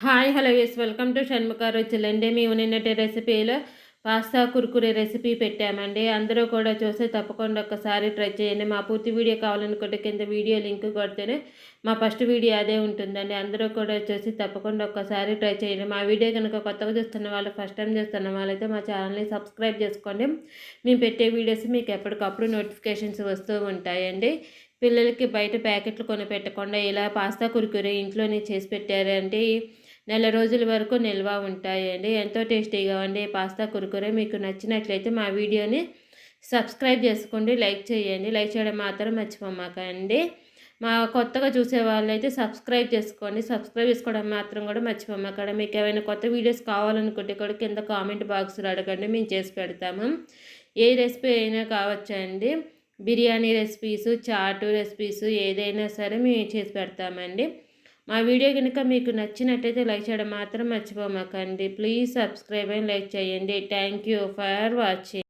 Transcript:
Hi! Hello! Welcome to Shanmukha రుచులండి. మేము నిన్నటి రెసిపీలో పాస్తా కుర్కురే రెసిపీ పెట్టామండి. అందరూ కూడా చూసి తప్పకుండా ఒక్కసారి ట్రై చేయండి. మా పూర్తి వీడియో కావాలనుకుంటే కింద వీడియో లింక్ కొడితేనే మా ఫస్ట్ వీడియో అదే ఉంటుందండి. అందరూ కూడా చూసి తప్పకుండా ఒక్కసారి ట్రై చేయండి. మా వీడియో కనుక కొత్తగా చూస్తున్న వాళ్ళు, ఫస్ట్ టైం చూస్తున్న వాళ్ళైతే మా ఛానల్ని సబ్స్క్రైబ్ చేసుకోండి. మేము పెట్టే వీడియోస్ మీకు ఎప్పటికప్పుడు నోటిఫికేషన్స్ వస్తూ ఉంటాయండి. పిల్లలకి బయట ప్యాకెట్లు కొనిపెట్టకుండా ఇలా పాస్తా కుర్కురే ఇంట్లోనే చేసి పెట్టారంటే నెల రోజుల వరకు నిల్వ ఉంటాయండి. ఎంతో టేస్టీగా ఉండే పాస్తా కుర్కురే మీకు నచ్చినట్లయితే మా వీడియోని సబ్స్క్రైబ్ చేసుకోండి, లైక్ చేయండి. లైక్ చేయడం మాత్రం మర్చిపోమాకండి. మా కొత్తగా చూసే వాళ్ళైతే సబ్స్క్రైబ్ చేసుకోండి. సబ్స్క్రైబ్ చేసుకోవడం మాత్రం కూడా మర్చిపోమాకండి. మీకు ఏమైనా కొత్త వీడియోస్ కావాలనుకుంటే కూడా కింద కామెంట్ బాక్స్లో అడగండి, మేము చేసి పెడతాము. ఏ రెసిపీ అయినా కావచ్చండి. బిర్యానీ రెసిపీసు, చాటు రెసిపీసు ఏదైనా సరే మేము చేసి పెడతామండి. మా వీడియో కనుక మీకు నచ్చినట్టయితే లైక్ చేయడం మాత్రం మర్చిపోమాకండి. ప్లీజ్ సబ్స్క్రైబ్ అండ్ లైక్ చేయండి. Thank you for watching.